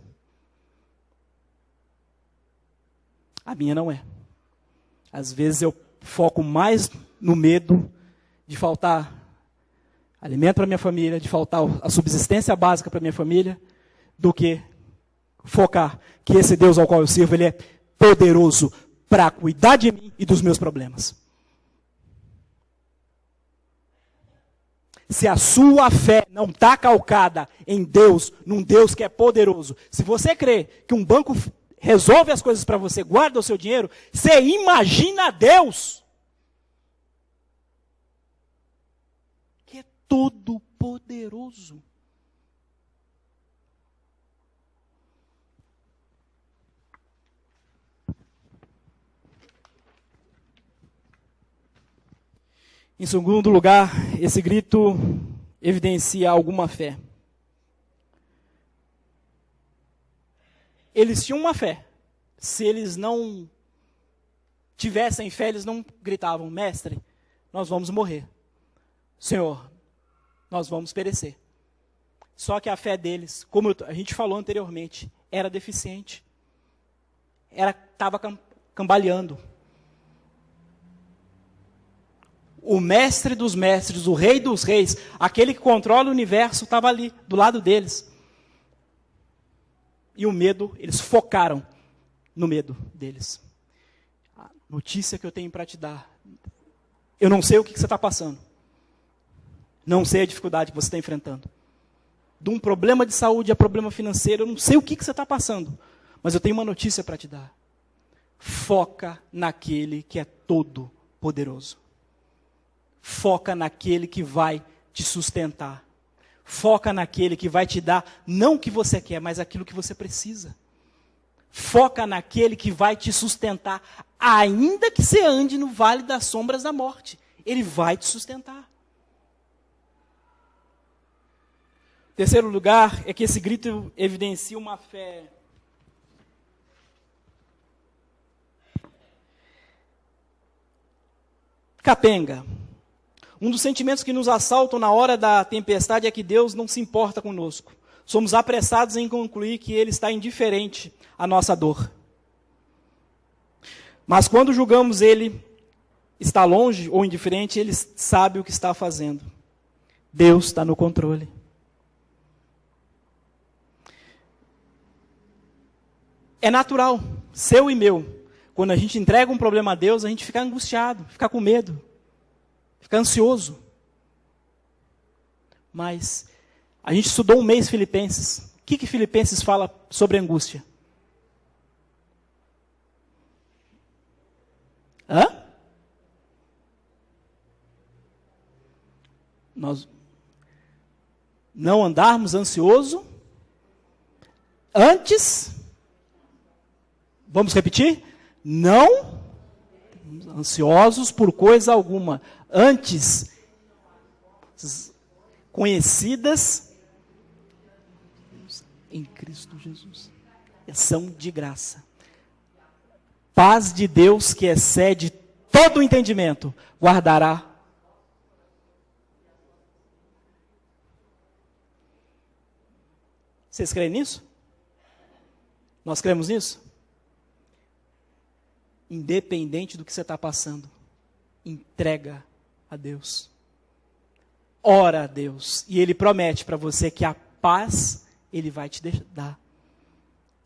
A minha não é. Às vezes eu foco mais no medo de faltar alimento para minha família, de faltar a subsistência básica para minha família, do que focar que esse Deus ao qual eu sirvo, ele é poderoso para cuidar de mim e dos meus problemas. Se a sua fé não está calcada em Deus, num Deus que é poderoso, se você crê que um banco resolve as coisas para você, guarda o seu dinheiro, você imagina Deus, que é todo poderoso. Em segundo lugar, esse grito evidencia alguma fé. Eles tinham uma fé. Se eles não tivessem fé, eles não gritavam, mestre, nós vamos morrer. Senhor, nós vamos perecer. Só que a fé deles, como a gente falou anteriormente, era deficiente. Estava cambaleando. O mestre dos mestres, o rei dos reis, aquele que controla o universo, estava ali, do lado deles. E o medo, eles focaram no medo deles. A notícia que eu tenho para te dar, eu não sei o que você está passando. Não sei a dificuldade que você está enfrentando. De um problema de saúde a problema financeiro, eu não sei o que você está passando. Mas eu tenho uma notícia para te dar. Foca naquele que é todo poderoso. Foca naquele que vai te sustentar. Foca naquele que vai te dar, não o que você quer, mas aquilo que você precisa. Foca naquele que vai te sustentar, ainda que você ande no vale das sombras da morte. Ele vai te sustentar. Terceiro lugar é que esse grito evidencia uma fé capenga. Um dos sentimentos que nos assaltam na hora da tempestade é que Deus não se importa conosco. Somos apressados em concluir que Ele está indiferente à nossa dor. Mas quando julgamos Ele está longe ou indiferente, Ele sabe o que está fazendo. Deus está no controle. É natural, seu e meu. Quando a gente entrega um problema a Deus, a gente fica angustiado, fica com medo, fica ansioso. Mas a gente estudou um mês Filipenses. O que Filipenses fala sobre angústia? Nós não andarmos ansioso, antes, vamos repetir? Não ansiosos por coisa alguma, antes conhecidas em Cristo Jesus. São de graça. Paz de Deus que excede todo o entendimento, guardará. Vocês creem nisso? Nós cremos nisso? Independente do que você está passando, entrega a Deus. Ora a Deus. E Ele promete para você que a paz Ele vai te dar.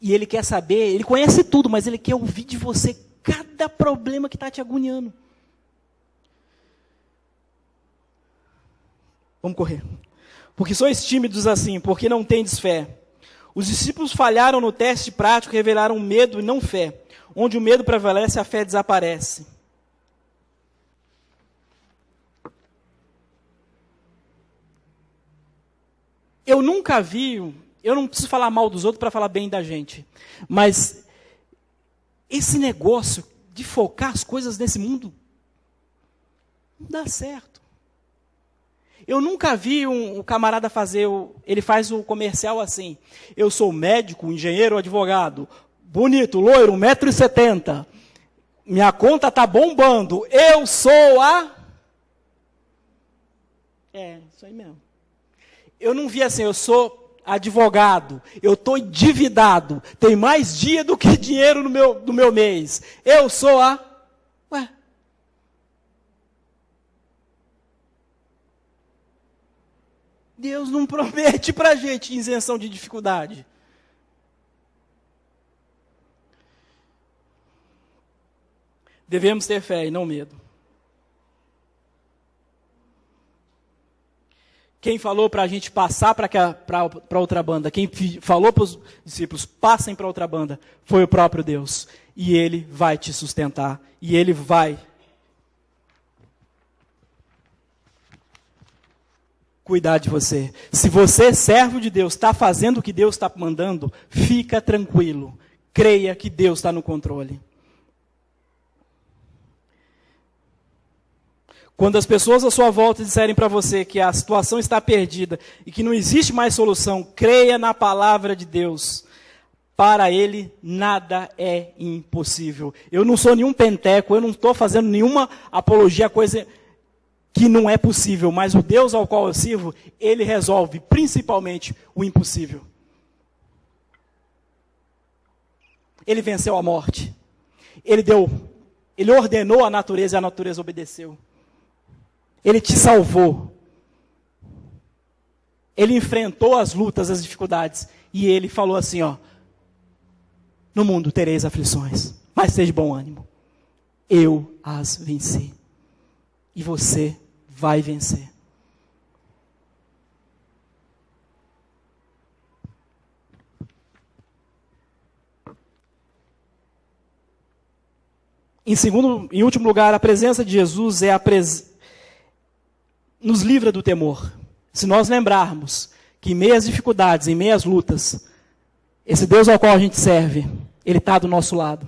E Ele quer saber, Ele conhece tudo, mas Ele quer ouvir de você cada problema que está te agoniando. Vamos correr. Porque sois tímidos assim, porque não tendes fé. Os discípulos falharam no teste prático, revelaram medo e não fé. Onde o medo prevalece, a fé desaparece. Eu nunca vi, eu não preciso falar mal dos outros para falar bem da gente, mas esse negócio de focar as coisas nesse mundo não dá certo. Eu nunca vi um camarada fazer, ele faz o comercial assim, eu sou médico, engenheiro, advogado, bonito, loiro, 1,70 m, minha conta está bombando, eu sou a... isso aí mesmo. Eu não vi assim, eu sou advogado, eu estou endividado, tem mais dia do que dinheiro no meu mês. Eu sou a... Deus não promete para a gente isenção de dificuldade. Devemos ter fé e não medo. Quem falou para a gente passar para outra banda, quem falou para os discípulos, passem para outra banda, foi o próprio Deus. E Ele vai te sustentar. E Ele vai cuidar de você. Se você, servo de Deus, está fazendo o que Deus está mandando, fica tranquilo. Creia que Deus está no controle. Quando as pessoas à sua volta disserem para você que a situação está perdida e que não existe mais solução, creia na palavra de Deus. Para Ele, nada é impossível. Eu não sou nenhum penteco, eu não estou fazendo nenhuma apologia a coisa que não é possível, mas o Deus ao qual eu sirvo, Ele resolve principalmente o impossível. Ele venceu a morte. Ele ordenou a natureza e a natureza obedeceu. Ele te salvou. Ele enfrentou as lutas, as dificuldades. E Ele falou assim, no mundo tereis aflições, mas esteja de bom ânimo. Eu as venci. E você vai vencer. Em último lugar, a presença de Jesus é nos livra do temor. Se nós lembrarmos que em meio às dificuldades, em meio às lutas, esse Deus ao qual a gente serve, Ele está do nosso lado.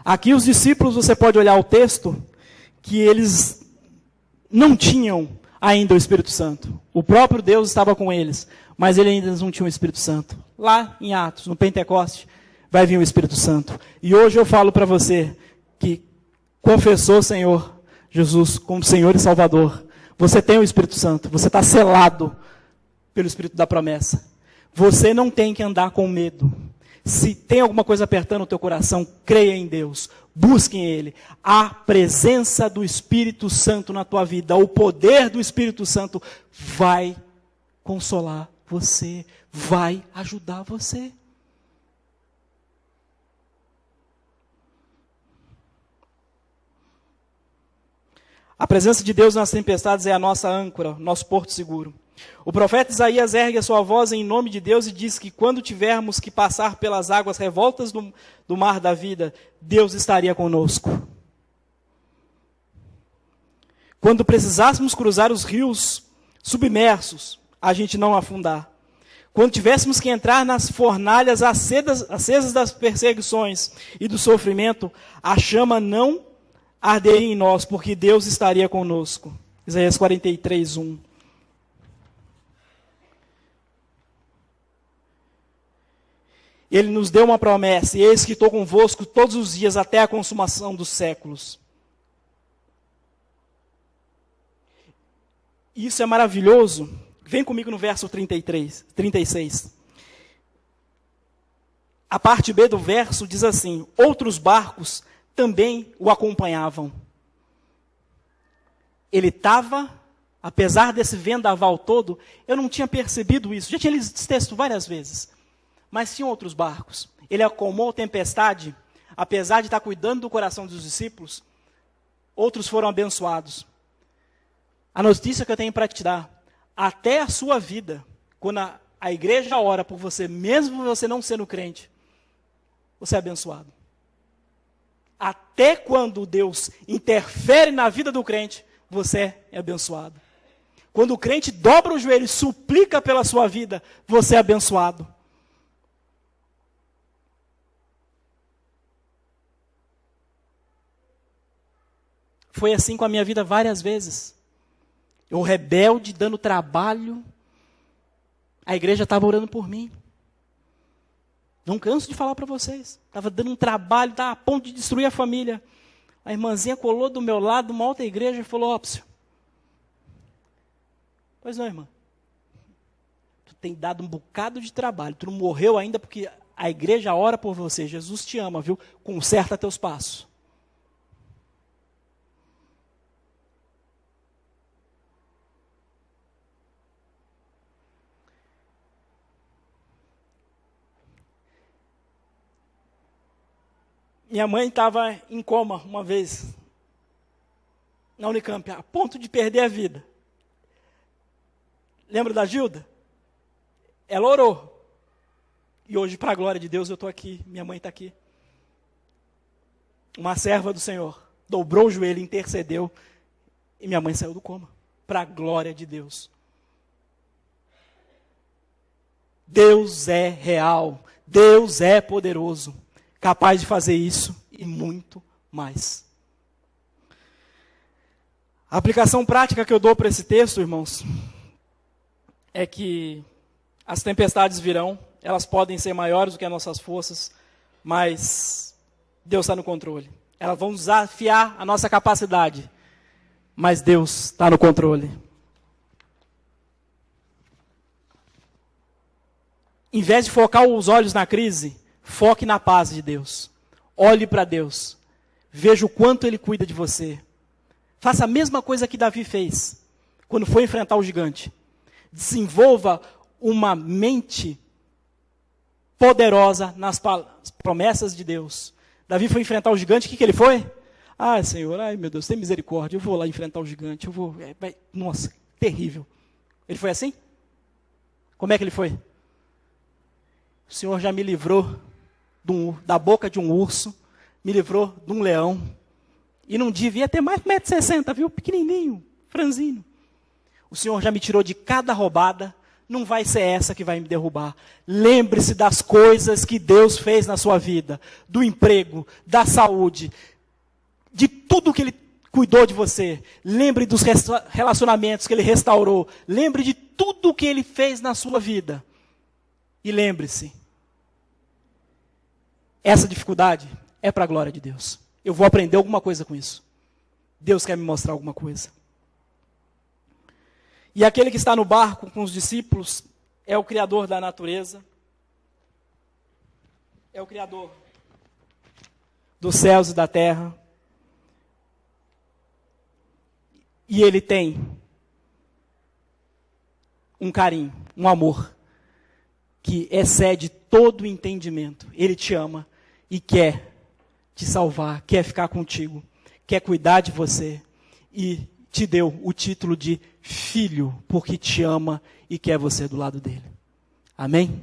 Aqui os discípulos, você pode olhar o texto, que eles não tinham ainda o Espírito Santo. O próprio Deus estava com eles, mas eles ainda não tinham o Espírito Santo. Lá em Atos, no Pentecoste, vai vir o Espírito Santo. E hoje eu falo para você que confessou o Senhor Jesus como Senhor e Salvador. Você tem o Espírito Santo, você está selado pelo Espírito da promessa. Você não tem que andar com medo. Se tem alguma coisa apertando o teu coração, creia em Deus, busque em Ele. A presença do Espírito Santo na tua vida, o poder do Espírito Santo vai consolar você, vai ajudar você. A presença de Deus nas tempestades é a nossa âncora, nosso porto seguro. O profeta Isaías ergue a sua voz em nome de Deus e diz que quando tivermos que passar pelas águas revoltas do mar da vida, Deus estaria conosco. Quando precisássemos cruzar os rios submersos, a gente não afundar. Quando tivéssemos que entrar nas fornalhas acesas das perseguições e do sofrimento, a chama não arderia em nós, porque Deus estaria conosco. Isaías 43, 1. Ele nos deu uma promessa, e eis que estou convosco todos os dias até a consumação dos séculos. Isso é maravilhoso. Vem comigo no verso 36. A parte B do verso diz assim: outros barcos também o acompanhavam. Ele estava, apesar desse vendaval todo, eu não tinha percebido isso. Já tinha lido esse texto várias vezes. Mas tinha outros barcos. Ele acalmou a tempestade, apesar de estar cuidando do coração dos discípulos, outros foram abençoados. A notícia que eu tenho para te dar, até a sua vida, quando a igreja ora por você, mesmo você não sendo crente, você é abençoado. Até quando Deus interfere na vida do crente, você é abençoado. Quando o crente dobra o joelho e suplica pela sua vida, você é abençoado. Foi assim com a minha vida várias vezes. Eu rebelde, dando trabalho. A igreja estava orando por mim. Não canso de falar para vocês. Estava dando um trabalho, estava a ponto de destruir a família. A irmãzinha colou do meu lado, uma outra igreja, e falou: Ópcio. Pois não, irmã. Tu tem dado um bocado de trabalho. Tu não morreu ainda porque a igreja ora por você. Jesus te ama, viu? Conserta teus passos. Minha mãe estava em coma uma vez, na Unicamp, a ponto de perder a vida. Lembra da Gilda? Ela orou. E hoje, para a glória de Deus, eu estou aqui, minha mãe está aqui. Uma serva do Senhor dobrou o joelho, intercedeu, e minha mãe saiu do coma, para a glória de Deus. Deus é real, Deus é poderoso, capaz de fazer isso e muito mais. A aplicação prática que eu dou para esse texto, irmãos, é que as tempestades virão, elas podem ser maiores do que as nossas forças, mas Deus está no controle. Elas vão desafiar a nossa capacidade, mas Deus está no controle. Em vez de focar os olhos na crise, foque na paz de Deus. Olhe para Deus. Veja o quanto Ele cuida de você. Faça a mesma coisa que Davi fez quando foi enfrentar o gigante. Desenvolva uma mente poderosa nas promessas de Deus. Davi foi enfrentar o gigante, o que ele foi? Ah, Senhor, ai meu Deus, tem misericórdia, eu vou lá enfrentar o gigante, nossa, terrível. Ele foi assim? Como é que ele foi? O Senhor já me livrou da boca de um urso, me livrou de um leão, e não devia ter mais 1,60 m, viu? Pequenininho, franzino. O Senhor já me tirou de cada roubada, não vai ser essa que vai me derrubar. Lembre-se das coisas que Deus fez na sua vida, do emprego, da saúde, de tudo que Ele cuidou de você. Lembre dos relacionamentos que Ele restaurou. Lembre de tudo que Ele fez na sua vida. E lembre-se, essa dificuldade é para a glória de Deus. Eu vou aprender alguma coisa com isso. Deus quer me mostrar alguma coisa. E aquele que está no barco com os discípulos é o Criador da natureza, é o Criador dos céus e da terra. E ele tem um carinho, um amor, que excede todo o entendimento. Ele te ama e quer te salvar, quer ficar contigo, quer cuidar de você. E te deu o título de filho, porque te ama e quer você do lado dele. Amém?